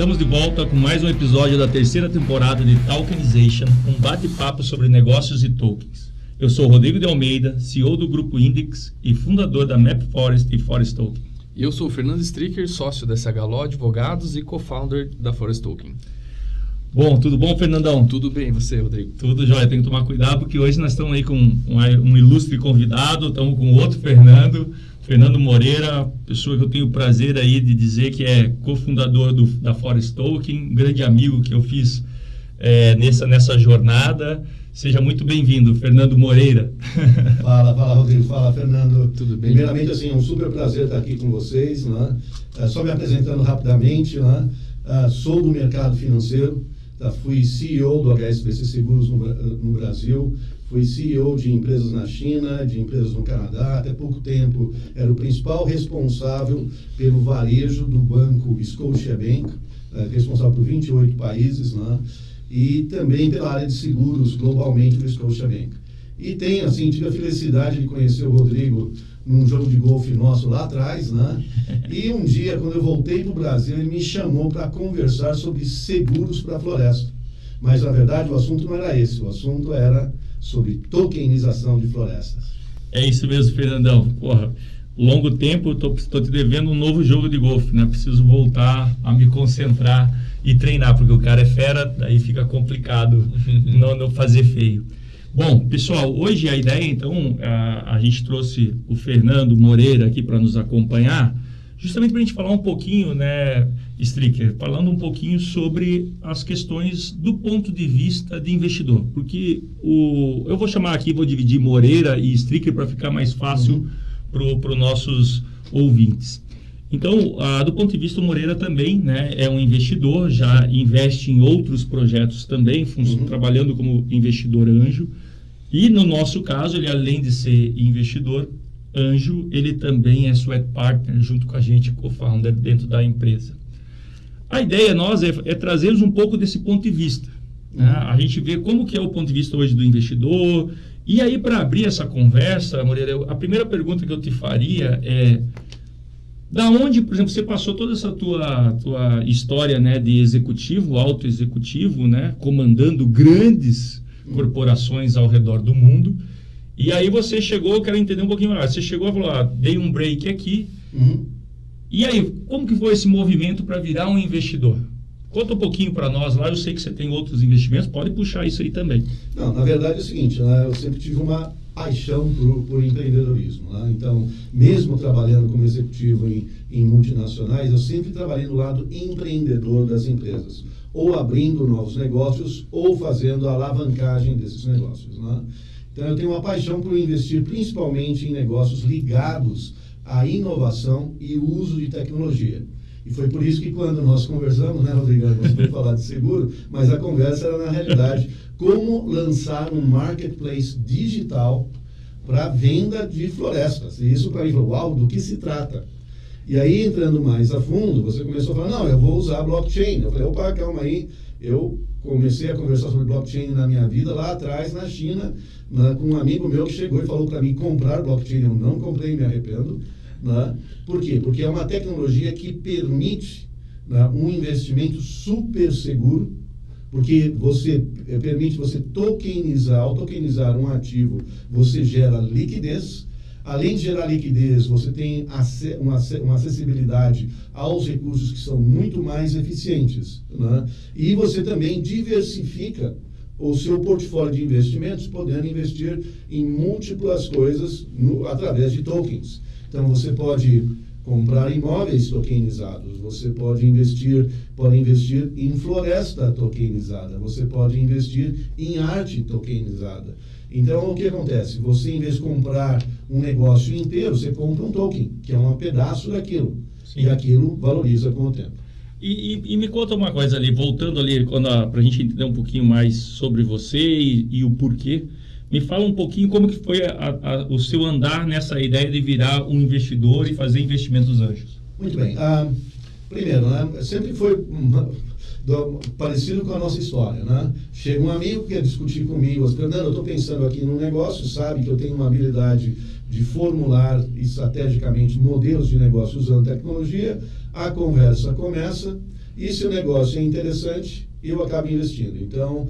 Estamos de volta com mais um episódio da terceira temporada de Tokenization, um bate-papo sobre negócios e tokens. Eu sou Rodrigo de Almeida, CEO do Grupo Index e fundador da MapForest e Forest Token. E eu sou o Fernando Stricker, sócio da SHLO Advogados e co-founder da Forest Token. Bom, tudo bom, Fernandão? Tudo bem, e você, Rodrigo? Tudo jóia, tem que tomar cuidado porque hoje nós estamos aí com um ilustre convidado, estamos com outro Fernando Moreira, pessoa que eu tenho o prazer aí de dizer que é cofundador da Forest Token, um grande amigo que eu fiz nessa jornada. Seja muito bem-vindo, Fernando Moreira. Fala, Rodrigo. Fala, Fernando. Tudo bem? Primeiramente, assim, é um super prazer estar aqui com vocês, né? Só me apresentando rapidamente, né? Sou do mercado financeiro, fui CEO do HSBC Seguros no Brasil, fui CEO de empresas na China, de empresas no Canadá. Até pouco tempo era o principal responsável pelo varejo do banco Scotiabank, responsável por 28 países, né? E também pela área de seguros globalmente do Scotiabank. E tive a felicidade de conhecer o Rodrigo num jogo de golfe nosso lá atrás, né? E um dia, quando eu voltei para o Brasil, ele me chamou para conversar sobre seguros para a floresta. Mas, na verdade, o assunto não era esse, o assunto era sobre tokenização de florestas. É isso mesmo, Fernandão. Porra, longo tempo, estou te devendo um novo jogo de golfe, né? Preciso voltar a me concentrar e treinar, porque o cara é fera, daí fica complicado não fazer feio. Bom, pessoal, hoje a ideia, então, a gente trouxe o Fernando Moreira aqui para nos acompanhar, justamente para a gente falar um pouquinho, né, Stricker, falando um pouquinho sobre as questões do ponto de vista de investidor, porque eu vou chamar aqui, vou dividir Moreira e Stricker para ficar mais fácil para os nossos ouvintes. Então, do ponto de vista, o Moreira também, né, é um investidor, já investe em outros projetos também, trabalhando como investidor anjo. E no nosso caso, ele além de ser investidor anjo, ele também é sweat partner junto com a gente, co-founder dentro da empresa. A ideia nossa é trazermos um pouco desse ponto de vista. Né? A gente vê como que é o ponto de vista hoje do investidor. E aí, para abrir essa conversa, Moreira, a primeira pergunta que eu te faria é: da onde, por exemplo, você passou toda essa tua história, né, de executivo, alto executivo, né, comandando grandes corporações ao redor do mundo, e aí você chegou, eu quero entender um pouquinho melhor, você chegou e falou, dei um break aqui, e aí, como que foi esse movimento para virar um investidor? Conta um pouquinho para nós lá, eu sei que você tem outros investimentos, pode puxar isso aí também. Não, na verdade é o seguinte, né, eu sempre tive uma paixão por empreendedorismo, né? Então, mesmo trabalhando como executivo em multinacionais, eu sempre trabalhei no lado empreendedor das empresas, ou abrindo novos negócios, ou fazendo a alavancagem desses negócios, né? Então, eu tenho uma paixão por investir principalmente em negócios ligados à inovação e uso de tecnologia. E foi por isso que quando nós conversamos, né, Rodrigo, nós vamos falar de seguro, mas a conversa era, na realidade, como lançar um marketplace digital para venda de florestas. E isso para mim falou, uau, do que se trata? E aí, entrando mais a fundo, você começou a falar, não, eu vou usar blockchain. Eu falei, opa, calma aí, eu comecei a conversar sobre blockchain na minha vida lá atrás, na China, com um amigo meu que chegou e falou para mim comprar blockchain. Eu não comprei, me arrependo. Né? Por quê? Porque é uma tecnologia que permite, né, um investimento super seguro, porque permite você tokenizar. Ao tokenizar um ativo, você gera liquidez. Além de gerar liquidez, você tem uma acessibilidade aos recursos que são muito mais eficientes, né? E você também diversifica o seu portfólio de investimentos, podendo investir em múltiplas coisas através de tokens. Então, você pode comprar imóveis tokenizados, você pode investir em floresta tokenizada, você pode investir em arte tokenizada. Então, o que acontece? Você, em vez de comprar um negócio inteiro, você compra um token, que é um pedaço daquilo. Sim. E aquilo valoriza com o tempo. E me conta uma coisa ali, voltando ali, para a gente entender um pouquinho mais sobre você e o porquê. Me fala um pouquinho como que foi o seu andar nessa ideia de virar um investidor e fazer investimentos anjos. Muito bem. Primeiro, né, sempre foi parecido com a nossa história, né? Chega um amigo que quer discutir comigo, Fernando, eu estou pensando aqui num negócio, sabe que eu tenho uma habilidade de formular estrategicamente modelos de negócio usando tecnologia, a conversa começa E se o negócio é interessante, eu acabo investindo. Então,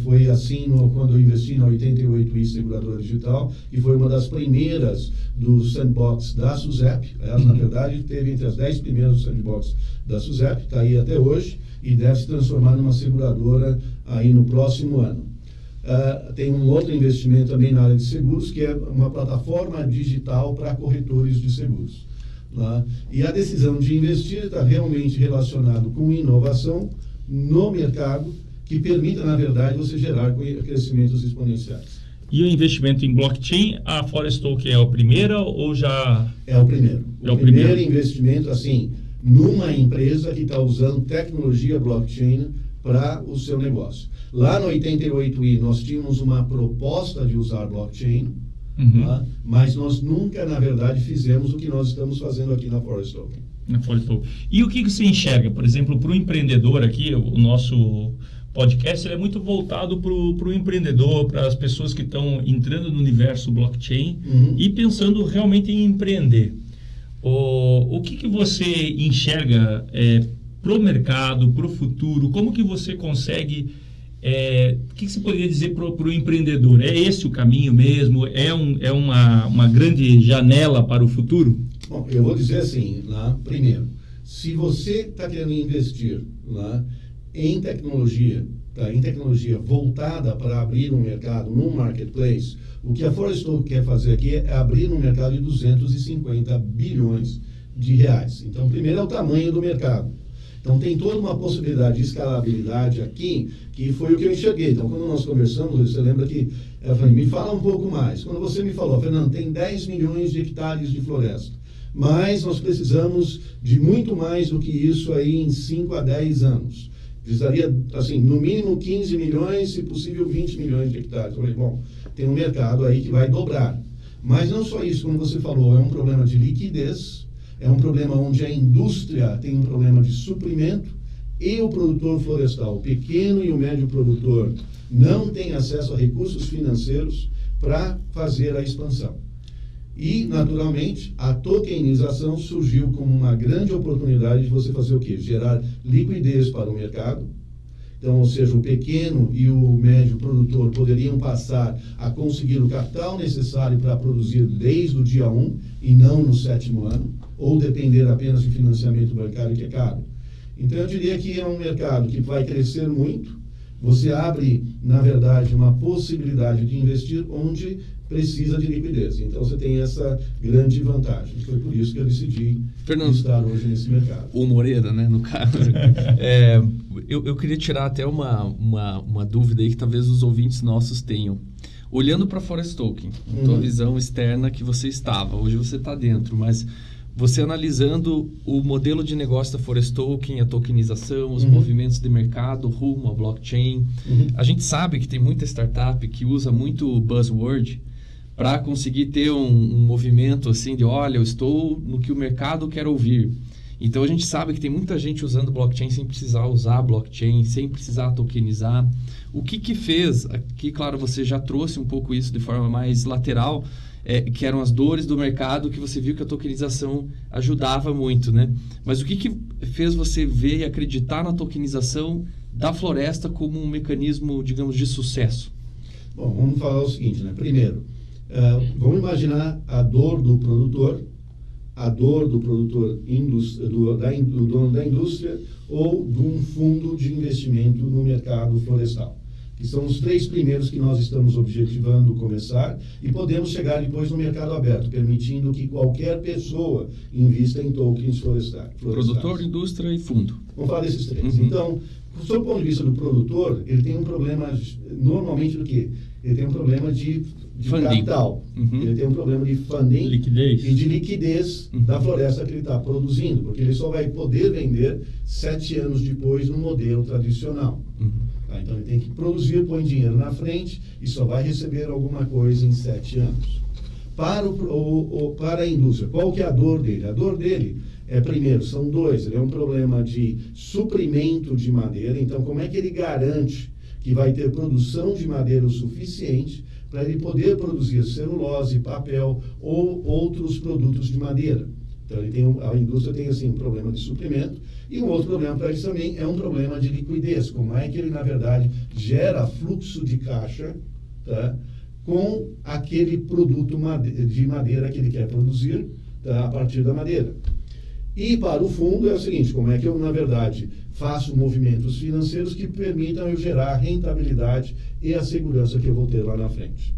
foi assim quando eu investi na 88i Seguradora Digital, que foi uma das primeiras do sandbox da SUSEP. Ela, na verdade, teve entre as 10 primeiras sandbox da SUSEP, está aí até hoje, e deve se transformar numa seguradora aí no próximo ano. Tem um outro investimento também na área de seguros, que é uma plataforma digital para corretores de seguros. E a decisão de investir está realmente relacionado com inovação no mercado, que permita, na verdade, você gerar crescimentos exponenciais. E o investimento em blockchain, a Forest Token é o primeiro ou já... É o primeiro. O primeiro investimento, assim, numa empresa que está usando tecnologia blockchain para o seu negócio. Lá no 88i, nós tínhamos uma proposta de usar blockchain, mas nós nunca, na verdade, fizemos o que nós estamos fazendo aqui na Forest Token. E o que você enxerga, por exemplo, para o empreendedor aqui, o nosso podcast ele é muito voltado para o empreendedor, para as pessoas que estão entrando no universo blockchain e pensando realmente em empreender. O que você enxerga para o mercado, para o futuro? Como que você consegue... o que você poderia dizer para o empreendedor? É esse o caminho mesmo? É uma grande janela para o futuro? Bom, eu vou dizer assim, primeiro, se você está querendo investir em tecnologia voltada para abrir um mercado num marketplace, o que a Forest Token quer fazer aqui é abrir um mercado de 250 bilhões de reais. Então, primeiro é o tamanho do mercado. Então, tem toda uma possibilidade de escalabilidade aqui, que foi o que eu enxerguei. Então, quando nós conversamos, você lembra que eu falei, me fala um pouco mais. Quando você me falou, Fernando, tem 10 milhões de hectares de floresta, mas nós precisamos de muito mais do que isso aí em 5 a 10 anos. Precisaria, assim, no mínimo 15 milhões, se possível 20 milhões de hectares. Eu falei, bom, tem um mercado aí que vai dobrar. Mas não só isso, como você falou, é um problema de liquidez, é um problema onde a indústria tem um problema de suprimento e o produtor florestal, o pequeno e o médio produtor, não tem acesso a recursos financeiros para fazer a expansão. E, naturalmente, a tokenização surgiu como uma grande oportunidade de você fazer o quê? Gerar liquidez para o mercado. Então, ou seja, o pequeno e o médio produtor poderiam passar a conseguir o capital necessário para produzir desde o dia 1 e não no 7º ano, ou depender apenas de financiamento bancário, que é caro. Então, eu diria que é um mercado que vai crescer muito. Você abre, na verdade, uma possibilidade de investir onde precisa de liquidez. Então, você tem essa grande vantagem. Foi por isso que eu decidi estar hoje nesse mercado. O Moreira, né, no caso. Eu queria tirar até uma dúvida aí que talvez os ouvintes nossos tenham. Olhando para a Forest Token, a tua visão externa que você estava, hoje você está dentro, mas você analisando o modelo de negócio da Forest Token, a tokenização, os movimentos de mercado rumo ao blockchain, a gente sabe que tem muita startup que usa muito buzzword para conseguir ter um movimento assim de, olha, eu estou no que o mercado quer ouvir. Então, a gente sabe que tem muita gente usando blockchain sem precisar usar blockchain, sem precisar tokenizar. O que fez, aqui, claro, você já trouxe um pouco isso de forma mais lateral, que eram as dores do mercado, que você viu que a tokenização ajudava muito, né? Mas o que fez você ver e acreditar na tokenização da floresta como um mecanismo, digamos, de sucesso? Bom, vamos falar o seguinte, né? Primeiro, vamos imaginar a dor do produtor, do dono da indústria ou de um fundo de investimento no mercado florestal, que são os 3 primeiros que nós estamos objetivando começar, e podemos chegar depois no mercado aberto, permitindo que qualquer pessoa invista em tokens florestais. Produtor, indústria e fundo. Vamos falar desses 3. Então, do ponto de vista do produtor, ele tem um problema, normalmente, do quê? Ele tem um problema de capital. Ele tem um problema de funding e de liquidez da floresta que ele está produzindo, porque ele só vai poder vender 7 anos depois no modelo tradicional. Então, ele tem que produzir, põe dinheiro na frente e só vai receber alguma coisa em 7 anos. Para a indústria, qual que é a dor dele? A dor dele primeiro, são 2. Ele é um problema de suprimento de madeira. Então, como é que ele garante que vai ter produção de madeira o suficiente para ele poder produzir celulose, papel ou outros produtos de madeira? Então a indústria tem assim, um problema de suprimento, e um outro problema para eles também é um problema de liquidez. Como é que ele, na verdade, gera fluxo de caixa, tá, com aquele produto de madeira que ele quer produzir, tá, a partir da madeira. E para o fundo é o seguinte: como é que eu, na verdade, faço movimentos financeiros que permitam eu gerar a rentabilidade e a segurança que eu vou ter lá na frente.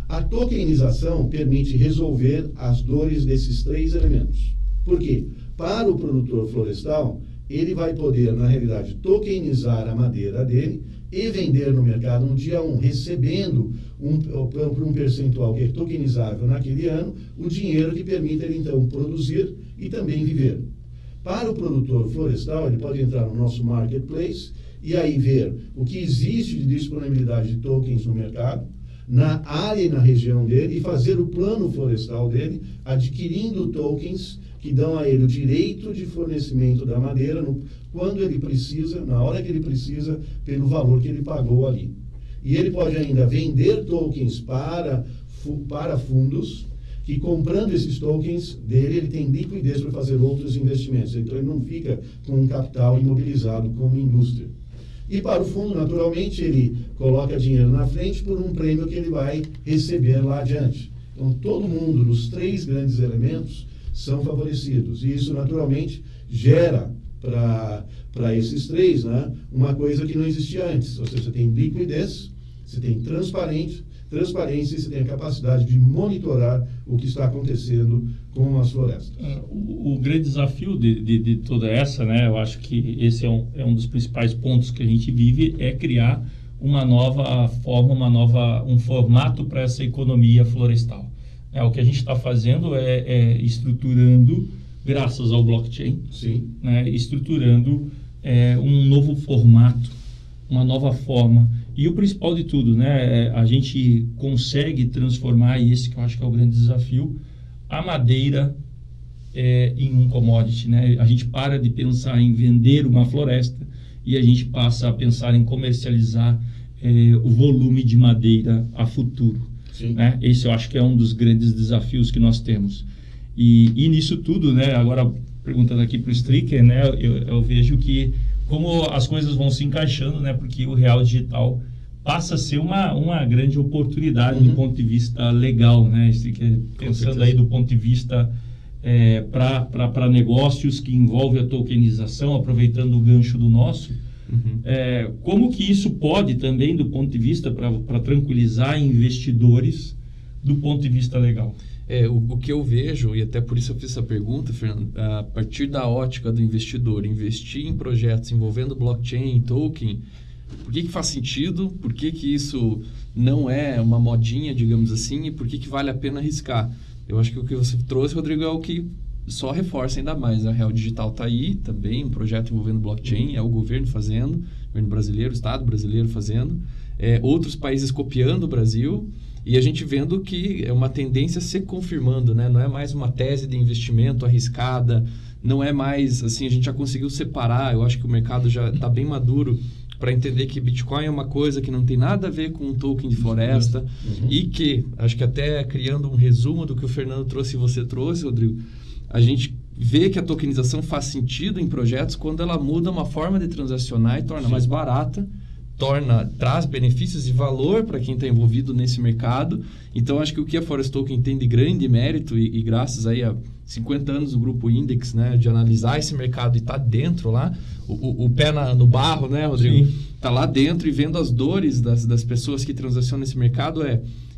A tokenização permite resolver as dores desses 3 elementos. Por quê? Para o produtor florestal, ele vai poder, na realidade, tokenizar a madeira dele e vender no mercado no dia 1, recebendo por um percentual que é tokenizável naquele ano, o dinheiro que permite ele, então, produzir e também viver. Para o produtor florestal, ele pode entrar no nosso marketplace e aí ver o que existe de disponibilidade de tokens no mercado, na área e na região dele, e fazer o plano florestal dele, adquirindo tokens que dão a ele o direito de fornecimento da madeira quando ele precisa, na hora que ele precisa, pelo valor que ele pagou ali. E ele pode ainda vender tokens para fundos, que comprando esses tokens dele, ele tem liquidez para fazer outros investimentos. Então ele não fica com um capital imobilizado como indústria. E para o fundo, naturalmente, ele coloca dinheiro na frente por um prêmio que ele vai receber lá adiante. Então, todo mundo, nos 3 grandes elementos, são favorecidos. E isso, naturalmente, gera para esses 3, né, uma coisa que não existia antes. Ou seja, você tem liquidez, você tem transparência e você tem a capacidade de monitorar o que está acontecendo com as florestas. O grande desafio de toda essa, né, eu acho que esse é um dos principais pontos que a gente vive, é criar uma nova forma, um formato para essa economia florestal. O que a gente está fazendo é estruturando, graças ao blockchain, sim, né, estruturando um novo formato, uma nova forma. E o principal de tudo, né, a gente consegue transformar, e esse que eu acho que é o grande desafio, a madeira em um commodity, né? A gente para de pensar em vender uma floresta e a gente passa a pensar em comercializar o volume de madeira a futuro. Né? Esse eu acho que é um dos grandes desafios que nós temos. E nisso tudo, né, agora perguntando aqui para o Stricker, né, eu vejo que como as coisas vão se encaixando, né, porque o real digital passa a ser uma grande oportunidade do ponto de vista legal, né, Stricker, pensando aí do ponto de vista para negócios que envolve a tokenização, aproveitando o gancho do nosso, como que isso pode também, do ponto de vista, para tranquilizar investidores, do ponto de vista legal? O que eu vejo, e até por isso eu fiz essa pergunta, Fernando, a partir da ótica do investidor, investir em projetos envolvendo blockchain, token, por que faz sentido, por que isso não é uma modinha, digamos assim, e por que vale a pena arriscar? Eu acho que o que você trouxe, Rodrigo, é o que só reforça ainda mais. A Real Digital está aí também, um projeto envolvendo blockchain, é o governo fazendo, o governo brasileiro, o Estado brasileiro fazendo, outros países copiando o Brasil, e a gente vendo que é uma tendência se confirmando, né? Não é mais uma tese de investimento arriscada, não é mais assim, a gente já conseguiu separar, eu acho que o mercado já está bem maduro para entender que Bitcoin é uma coisa que não tem nada a ver com um token de floresta, e que, acho que até criando um resumo do que o Fernando trouxe e você trouxe, Rodrigo, a gente vê que a tokenização faz sentido em projetos quando ela muda uma forma de transacionar e torna mais barata, traz benefícios e valor para quem está envolvido nesse mercado. Então, acho que o que a Forest Token tem de grande mérito, e graças aí a 50 anos do Grupo Index, né, de analisar esse mercado e estar dentro lá, o pé no barro, né, Rodrigo? Está lá dentro e vendo as dores das pessoas que transacionam nesse mercado.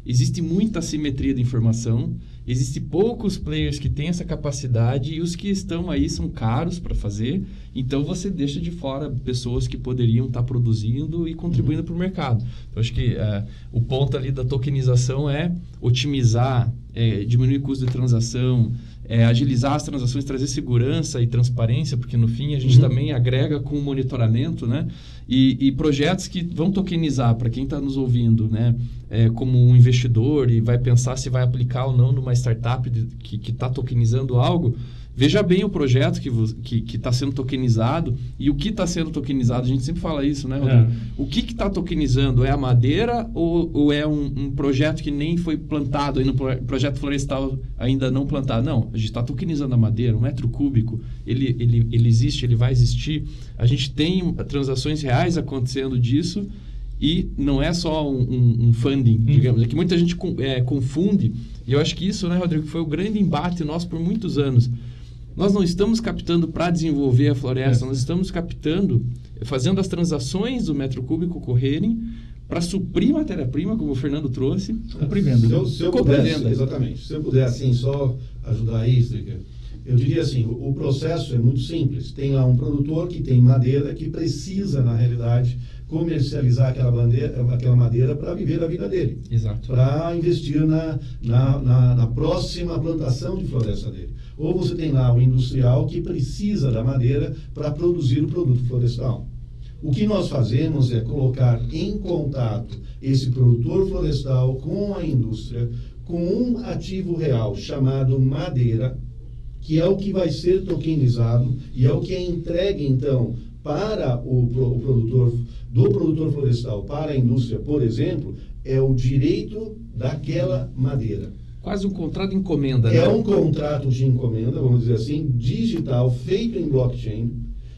Existe muita assimetria de informação, existem poucos players que têm essa capacidade e os que estão aí são caros para fazer, então você deixa de fora pessoas que poderiam estar produzindo e contribuindo para o mercado. Então, acho que o ponto ali da tokenização é otimizar, diminuir o custo de transação, agilizar as transações, trazer segurança e transparência, porque no fim a gente também agrega com o monitoramento, né? E projetos que vão tokenizar, para quem está nos ouvindo, né? Como um investidor e vai pensar se vai aplicar ou não numa startup que está tokenizando algo, Veja bem o projeto que está sendo tokenizado e o que está sendo tokenizado. A gente sempre fala isso, né, Rodrigo? O que está tokenizando? É a madeira ou é um projeto que nem foi plantado, aí no projeto florestal ainda não plantado? Não, a gente está tokenizando a madeira, 1 metro cúbico, ele existe, ele vai existir. A gente tem transações reais acontecendo disso e não é só um funding, digamos. É que muita gente confunde, e eu acho que isso, né, Rodrigo, foi o grande embate nosso por muitos anos. Nós não estamos captando para desenvolver a floresta, nós estamos captando, fazendo as transações do metro cúbico correrem para suprir matéria-prima, como o Fernando trouxe. Compra e venda. Se eu pudesse, exatamente. Se eu puder, assim, só ajudar aí, Stricker, eu diria assim, o processo é muito simples. Tem lá um produtor que tem madeira que precisa, na realidade, comercializar aquela madeira para viver a vida dele. Exato. Para investir na próxima plantação de floresta dele. Ou você tem lá o industrial que precisa da madeira para produzir o produto florestal. O que nós fazemos é colocar em contato esse produtor florestal com a indústria, com um ativo real chamado madeira, que é o que vai ser tokenizado e é o que é entregue, então, para o produtor florestal, para a indústria, por exemplo, é o direito daquela madeira. Quase um contrato de encomenda, né? É um contrato de encomenda, vamos dizer assim, digital, feito em blockchain.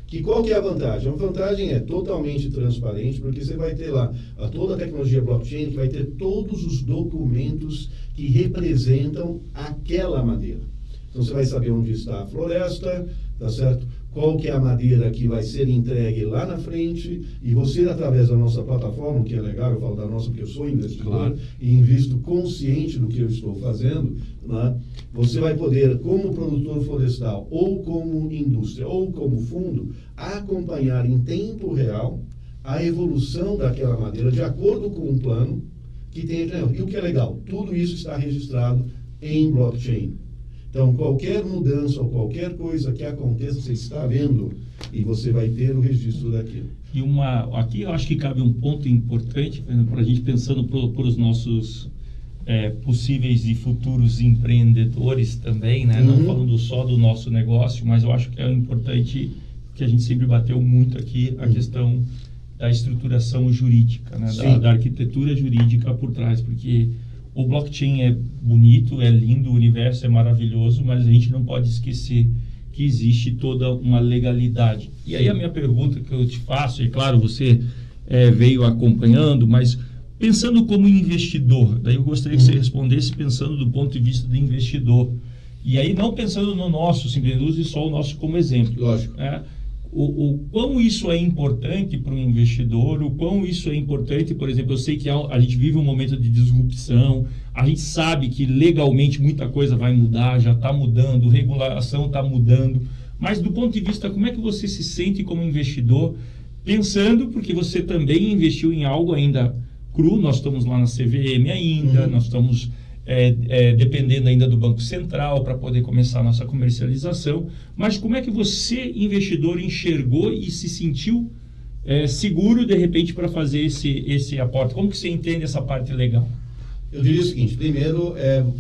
Que qual que é a vantagem? A vantagem é totalmente transparente, porque você vai ter lá toda a tecnologia blockchain, que vai ter todos os documentos que representam aquela madeira. Então você vai saber onde está a floresta, tá certo? Qual que é a madeira que vai ser entregue lá na frente, e você, através da nossa plataforma, que é legal, eu falo da nossa porque eu sou investidor, claro, e invisto consciente do que eu estou fazendo, né? Você vai poder, como produtor florestal, ou como indústria, ou como fundo, acompanhar em tempo real a evolução daquela madeira, de acordo com um plano que tem. E o que é legal, tudo isso está registrado em blockchain. Então, qualquer mudança ou qualquer coisa que aconteça, você está vendo e você vai ter o registro daquilo. E aqui eu acho que cabe um ponto importante para a gente pensando por os nossos possíveis e futuros empreendedores também, né? Não falando só do nosso negócio, mas eu acho que é importante, que a gente sempre bateu muito aqui, a questão da estruturação jurídica, né? Da arquitetura jurídica por trás, porque o blockchain é bonito, é lindo, o universo é maravilhoso, mas a gente não pode esquecer que existe toda uma legalidade. E aí a minha pergunta que eu te faço, e claro, você veio acompanhando, mas pensando como investidor, daí eu gostaria que você respondesse pensando do ponto de vista do investidor. E aí não pensando no nosso, simplesmente use só o nosso como exemplo. Lógico. O quão isso é importante para um investidor, o quão isso é importante, por exemplo, eu sei que a gente vive um momento de disrupção, a gente sabe que legalmente muita coisa vai mudar, já está mudando, regulação está mudando, mas do ponto de vista, como é que você se sente como investidor, pensando, porque você também investiu em algo ainda cru, nós estamos lá na CVM ainda, nós estamos dependendo ainda do Banco Central para poder começar a nossa comercialização, mas como é que você, investidor, enxergou e se sentiu seguro, de repente, para fazer esse aporte? Como que você entende essa parte legal? Eu diria o seguinte, primeiro,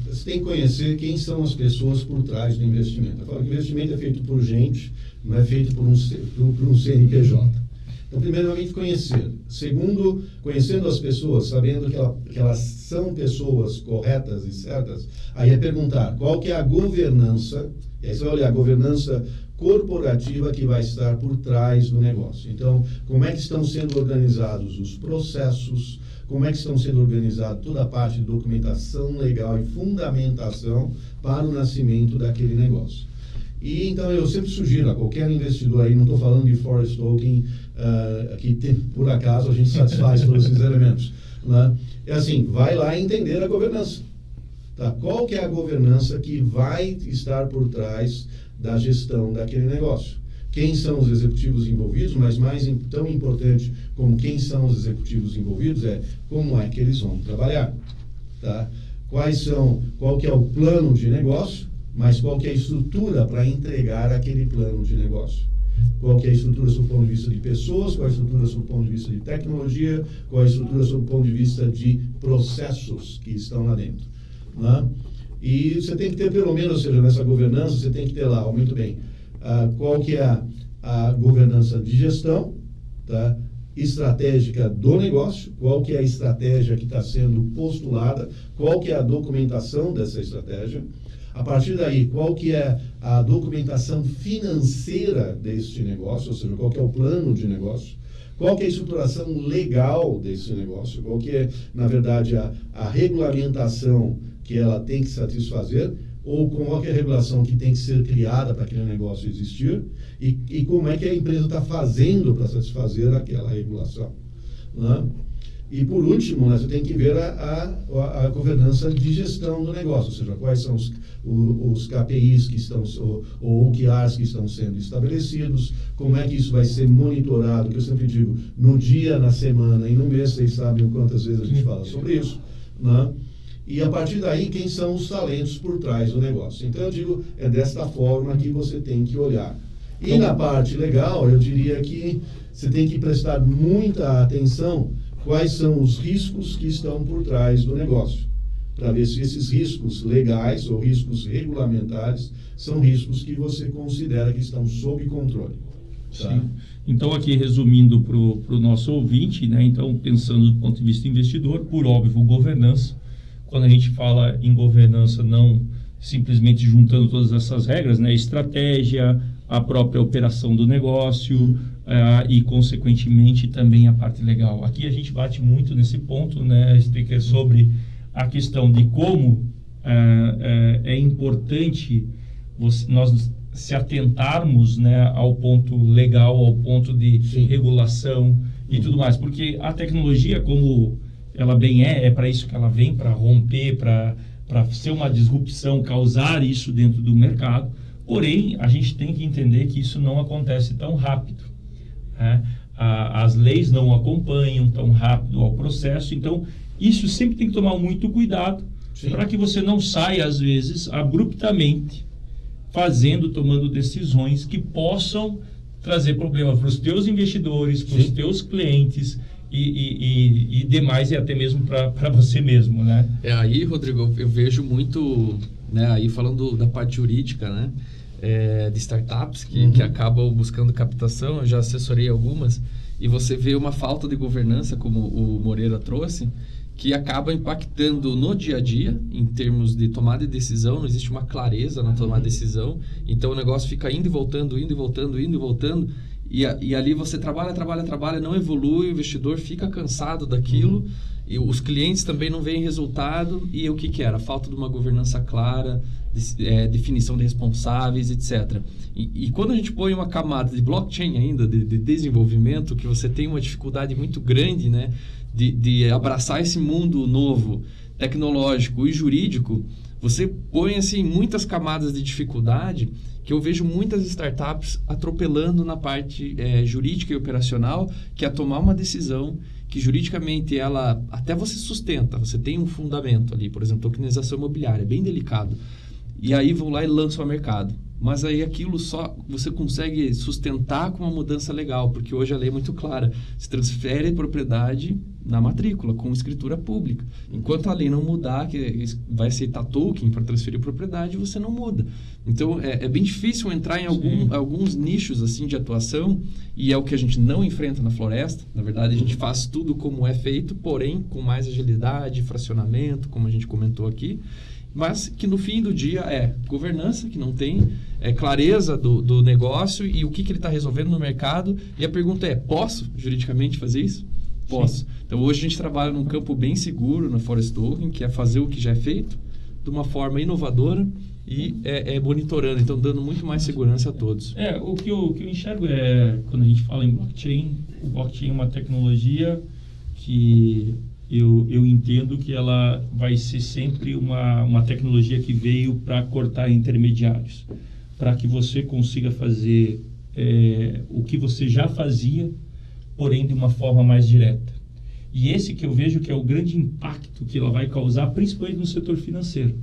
você tem que conhecer quem são as pessoas por trás do investimento. Eu falo que o investimento é feito por gente, não é feito por um CNPJ. Então, primeiramente, conhecer. Segundo, conhecendo as pessoas, sabendo que elas são pessoas corretas e certas, aí é perguntar qual que é a governança, e aí você vai olhar a governança corporativa que vai estar por trás do negócio. Então, como é que estão sendo organizados os processos, como é que estão sendo organizados toda a parte de documentação legal e fundamentação para o nascimento daquele negócio. E então eu sempre sugiro a qualquer investidor aí, não estou falando de forest token, que por acaso a gente satisfaz todos esses elementos, né? É assim, vai lá entender a governança. Tá? Qual que é a governança que vai estar por trás da gestão daquele negócio? Quem são os executivos envolvidos, mas tão importante como quem são os executivos envolvidos é como é que eles vão trabalhar. Tá? Qual que é o plano de negócio, mas qual que é a estrutura para entregar aquele plano de negócio. Qual que é a estrutura sob o ponto de vista de pessoas, qual a estrutura sob o ponto de vista de tecnologia, qual a estrutura sob o ponto de vista de processos que estão lá dentro. Né? E você tem que ter pelo menos, ou seja, nessa governança, você tem que ter lá, muito bem, qual que é a governança de gestão, tá? Estratégica do negócio, qual que é a estratégia que está sendo postulada, qual que é a documentação dessa estratégia. A partir daí, qual que é a documentação financeira deste negócio, ou seja, qual que é o plano de negócio, qual que é a estruturação legal desse negócio, qual que é, na verdade, a regulamentação que ela tem que satisfazer, ou qual que é a regulação que tem que ser criada para aquele negócio existir, e como é que a empresa está fazendo para satisfazer aquela regulação, né? E por último, né, você tem que ver a governança de gestão do negócio, ou seja, quais são os KPIs que estão, ou OKRs que estão sendo estabelecidos, como é que isso vai ser monitorado, que eu sempre digo, no dia, na semana e no mês, vocês sabem quantas vezes a gente fala sobre isso, né? E a partir daí, quem são os talentos por trás do negócio. Então eu digo, é desta forma que você tem que olhar. E na parte legal, eu diria que você tem que prestar muita atenção quais são os riscos que estão por trás do negócio, para ver se esses riscos legais ou riscos regulamentares são riscos que você considera que estão sob controle. Tá? Sim. Então, aqui resumindo para o nosso ouvinte, né? Então, pensando do ponto de vista investidor, por óbvio, governança. Quando a gente fala em governança, não simplesmente juntando todas essas regras, né? Estratégia, a própria operação do negócio, e, consequentemente, também a parte legal. Aqui a gente bate muito nesse ponto, né, Sticker, sobre a questão de como é importante nós se atentarmos, né, ao ponto legal, ao ponto de regulação e tudo mais. Porque a tecnologia, como ela bem é para isso que ela vem, para romper, para ser uma disrupção, causar isso dentro do mercado. Porém, a gente tem que entender que isso não acontece tão rápido, né? As leis não acompanham tão rápido ao processo, então isso sempre tem que tomar muito cuidado para que você não saia, às vezes, abruptamente, tomando decisões que possam trazer problema para os teus investidores, para os teus clientes e demais, e até mesmo para você mesmo, né? Aí, Rodrigo, eu vejo muito, né, aí falando da parte jurídica, né? De startups que acabam buscando captação. Eu já assessorei algumas, e você vê uma falta de governança, como o Moreira trouxe, que acaba impactando no dia a dia, em termos de tomada de decisão. Não existe uma clareza na tomada de decisão, então o negócio fica indo e voltando, indo e voltando, indo e voltando, e ali você trabalha, não evolui, o investidor fica cansado daquilo, e os clientes também não veem resultado. E o que era? Falta de uma governança clara, definição de responsáveis, etc. E quando a gente põe uma camada de blockchain ainda, de desenvolvimento, que você tem uma dificuldade muito grande, né, de abraçar esse mundo novo, tecnológico e jurídico, você põe assim muitas camadas de dificuldade, que eu vejo muitas startups atropelando na parte jurídica e operacional, que é tomar uma decisão que juridicamente ela até você sustenta, você tem um fundamento ali, por exemplo, tokenização imobiliária, bem delicado, e aí vão lá e lançam ao mercado. Mas aí aquilo só você consegue sustentar com uma mudança legal, porque hoje a lei é muito clara. Se transfere a propriedade na matrícula, com escritura pública. Enquanto a lei não mudar, que vai aceitar token para transferir propriedade, você não muda. Então, é bem difícil entrar em alguns nichos assim de atuação, e é o que a gente não enfrenta na Floresta. Na verdade, a gente faz tudo como é feito, porém com mais agilidade, fracionamento, como a gente comentou aqui. Mas que no fim do dia é governança, que não tem clareza do negócio e o que ele está resolvendo no mercado. E a pergunta é, posso juridicamente fazer isso? Posso. Sim. Então hoje a gente trabalha num campo bem seguro na Forest Token, que é fazer o que já é feito de uma forma inovadora e monitorando, então dando muito mais segurança a todos. O que eu enxergo quando a gente fala em blockchain, o blockchain é uma tecnologia que eu entendo que ela vai ser sempre uma tecnologia que veio para cortar intermediários, para que você consiga fazer o que você já fazia, porém de uma forma mais direta. E esse que eu vejo que é o grande impacto que ela vai causar, principalmente no setor financeiro.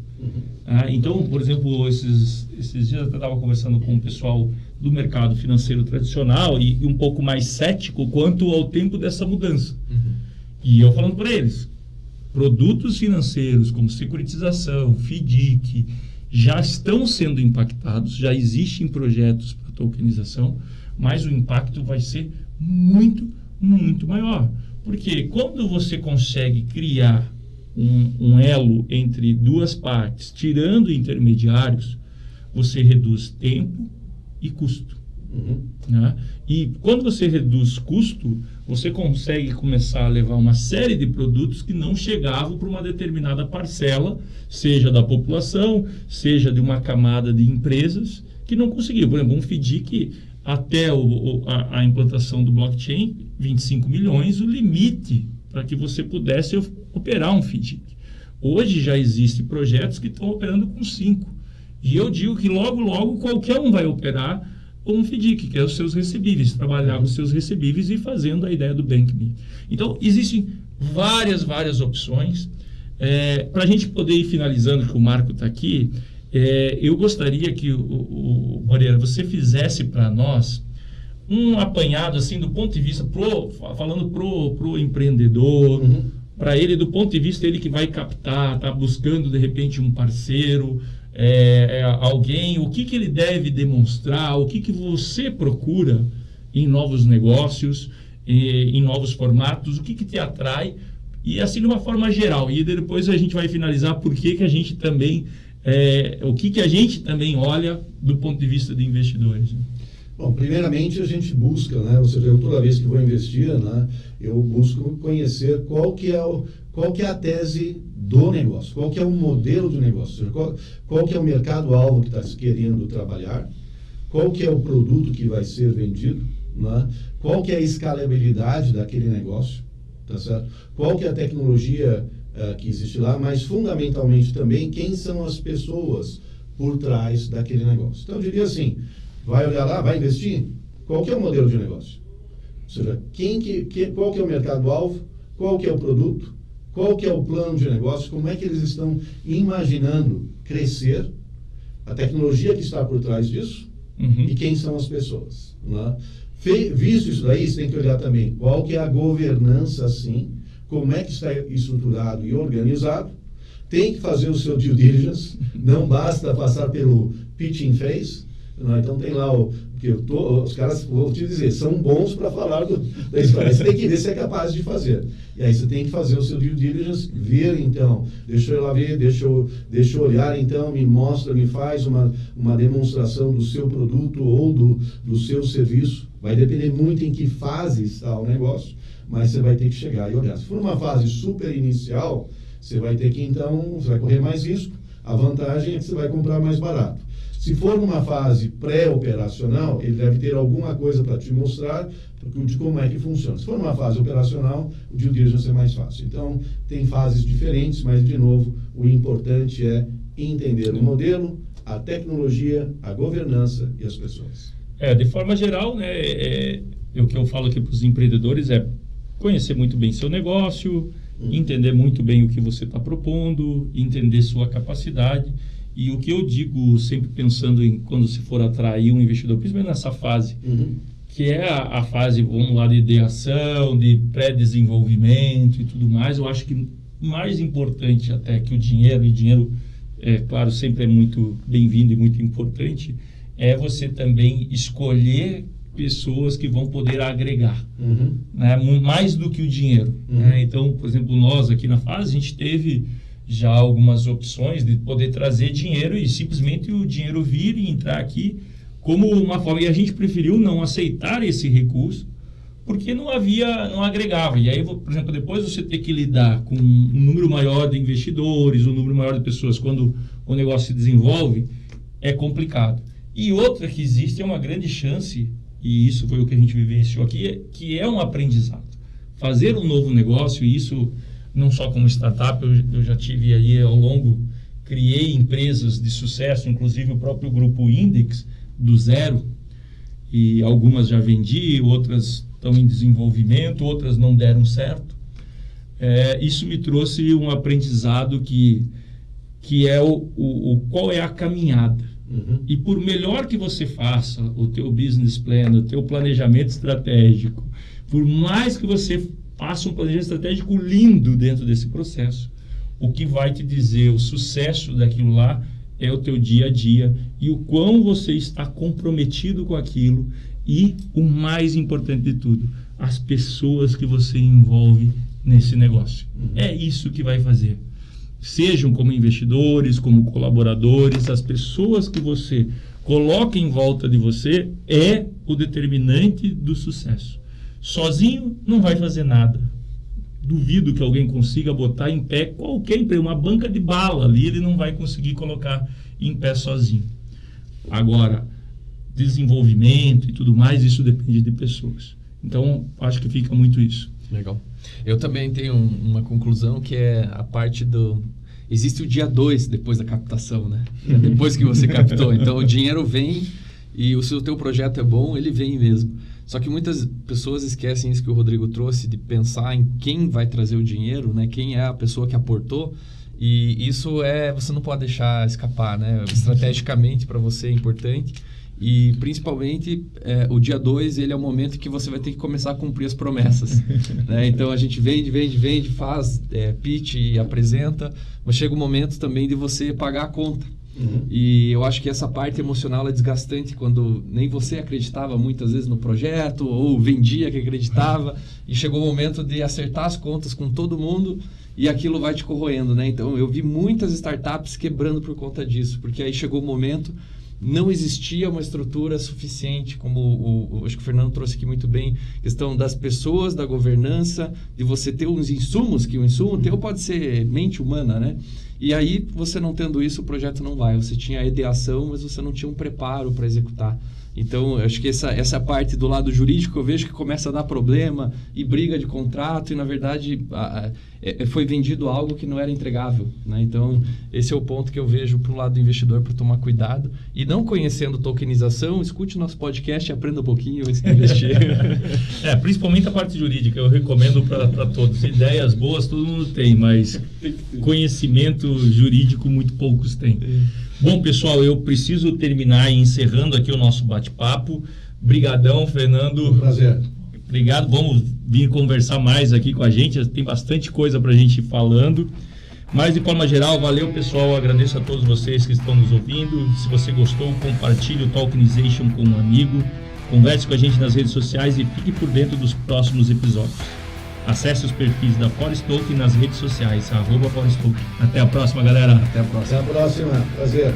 Então, por exemplo, esses dias eu estava conversando com o pessoal do mercado financeiro tradicional e um pouco mais cético quanto ao tempo dessa mudança. E eu falando para eles, produtos financeiros como securitização, FDIC, já estão sendo impactados, já existem projetos para tokenização, mas o impacto vai ser muito, muito maior. Porque quando você consegue criar um elo entre duas partes, tirando intermediários, você reduz tempo e custo. Né? E quando você reduz custo, você consegue começar a levar uma série de produtos que não chegavam para uma determinada parcela, seja da população, seja de uma camada de empresas que não conseguiam. Por exemplo, um FDIC, até a implantação do blockchain, 25 milhões, o limite para que você pudesse operar um FDIC. Hoje já existem projetos que estão operando com 5. E eu digo que logo, logo, qualquer um vai operar um FDIC, que é os seus recebíveis, trabalhar com os seus recebíveis e fazendo a ideia do BankMe. Então, existem várias opções. Para a gente poder ir finalizando, que o Marco está aqui, eu gostaria que, Moreira, você fizesse para nós um apanhado, assim, do ponto de vista, falando pro empreendedor, para ele, do ponto de vista ele que vai captar, está buscando, de repente, um parceiro, alguém, o que ele deve demonstrar, o que você procura em novos negócios, em novos formatos, o que te atrai, e assim de uma forma geral. E depois a gente vai finalizar por que a gente também, o que a gente também olha do ponto de vista de investidores. Né? Bom, primeiramente a gente busca, né, ou seja, eu toda vez que vou investir, né, eu busco conhecer qual que é a tese do negócio, qual que é o modelo do negócio, qual que é o mercado-alvo que está querendo trabalhar, qual que é o produto que vai ser vendido, né, qual que é a escalabilidade daquele negócio, tá certo? Qual que é a tecnologia que existe lá, mas fundamentalmente também quem são as pessoas por trás daquele negócio. Então eu diria assim, vai olhar lá, vai investir, qual que é o modelo de negócio? Ou seja, qual que é o mercado-alvo, qual que é o produto, qual que é o plano de negócio, como é que eles estão imaginando crescer, a tecnologia que está por trás disso e quem são as pessoas. Né? Visto isso daí, você tem que olhar também qual que é a governança, assim, como é que está estruturado e organizado, tem que fazer o seu due diligence, não basta passar pelo pitching phase. Então tem lá os caras, vou te dizer, são bons para falar da história. Você tem que ver se é capaz de fazer. E aí você tem que fazer o seu due diligence, ver então, deixa eu lá ver, deixa eu olhar então, me mostra, me faz uma demonstração do seu produto ou do seu serviço. Vai depender muito em que fase está o negócio, mas você vai ter que chegar e olhar. Se for uma fase super inicial, você vai ter que então, você vai correr mais risco. A vantagem é que você vai comprar mais barato. Se for numa fase pré-operacional, ele deve ter alguma coisa para te mostrar de como é que funciona. Se for numa fase operacional, o due diligence é mais fácil. Então, tem fases diferentes, mas, de novo, o importante é entender o modelo, a tecnologia, a governança e as pessoas. De forma geral, né, o que eu falo aqui para os empreendedores é conhecer muito bem seu negócio, entender muito bem o que você está propondo, entender sua capacidade. E o que eu digo, sempre pensando em quando se for atrair um investidor, principalmente nessa fase, que é a fase, vamos lá, de ideação, de pré-desenvolvimento e tudo mais, eu acho que mais importante até que o dinheiro, e dinheiro, claro, sempre é muito bem-vindo e muito importante, é você também escolher pessoas que vão poder agregar, né, mais do que o dinheiro. Né? Então, por exemplo, nós aqui na fase, a gente teve já algumas opções de poder trazer dinheiro e simplesmente o dinheiro vir e entrar aqui como uma forma. E a gente preferiu não aceitar esse recurso porque não agregava. E aí, por exemplo, depois você ter que lidar com um número maior de investidores, um número maior de pessoas quando o negócio se desenvolve, é complicado. E outra que existe é uma grande chance, e isso foi o que a gente vivenciou aqui, que é um aprendizado. Fazer um novo negócio, e isso não só como startup, eu já tive aí ao longo, criei empresas de sucesso, inclusive o próprio grupo Index, do zero, e algumas já vendi, outras estão em desenvolvimento, outras não deram certo. Isso me trouxe um aprendizado que é qual é a caminhada. E por melhor que você faça o teu business plan, o teu planejamento estratégico, por mais que você Faça um planejamento estratégico lindo dentro desse processo. O que vai te dizer o sucesso daquilo lá é o teu dia a dia e o quão você está comprometido com aquilo e, o mais importante de tudo, as pessoas que você envolve nesse negócio. É isso que vai fazer. Sejam como investidores, como colaboradores, as pessoas que você coloca em volta de você é o determinante do sucesso. Sozinho não vai fazer nada. Duvido que alguém consiga botar em pé qualquer empresa, uma banca de bala ali, ele não vai conseguir colocar em pé sozinho. Agora, desenvolvimento e tudo mais, isso depende de pessoas. Então, acho que fica muito isso. Legal. Eu também tenho uma conclusão que é a parte do... Existe o dia 2 depois da captação, né? É depois que você captou. Então, o dinheiro vem e se o teu projeto é bom, ele vem mesmo. Só que muitas pessoas esquecem isso que o Rodrigo trouxe, de pensar em quem vai trazer o dinheiro, né? Quem é a pessoa que aportou. E isso você não pode deixar escapar, né? Estrategicamente para você é importante. E principalmente o dia 2 ele é o momento que você vai ter que começar a cumprir as promessas, né? Então a gente vende, faz pitch e apresenta, mas chega o momento também de você pagar a conta. E eu acho que essa parte emocional é desgastante quando nem você acreditava muitas vezes no projeto ou vendia que acreditava e chegou o momento de acertar as contas com todo mundo e aquilo vai te corroendo, né? Então eu vi muitas startups quebrando por conta disso, porque aí chegou o momento, não existia uma estrutura suficiente, como acho que o Fernando trouxe aqui muito bem, questão das pessoas, da governança, de você ter uns insumos, que o insumo teu pode ser mente humana, né? E aí, você não tendo isso, o projeto não vai. Você tinha a ideação, mas você não tinha um preparo para executar. Então, eu acho que essa parte do lado jurídico, eu vejo que começa a dar problema e briga de contrato e, na verdade, foi vendido algo que não era entregável, né? Então, esse é o ponto que eu vejo para o lado do investidor para tomar cuidado. E não conhecendo tokenização, escute o nosso podcast e aprenda um pouquinho antes de investir. Principalmente a parte jurídica, eu recomendo para todos. Ideias boas todo mundo tem, mas conhecimento jurídico muito poucos têm. Bom, pessoal, eu preciso terminar encerrando aqui o nosso bate-papo. Brigadão, Fernando. Um prazer. Obrigado, vamos vir conversar mais aqui com a gente. Tem bastante coisa para a gente ir falando. Mas, de forma geral, valeu, pessoal. Eu agradeço a todos vocês que estão nos ouvindo. Se você gostou, compartilhe o Tokenization com um amigo. Converse com a gente nas redes sociais e fique por dentro dos próximos episódios. Acesse os perfis da Forestoke nas redes sociais, @Forestoke. Até a próxima, galera. Até a próxima. Até a próxima. Prazer.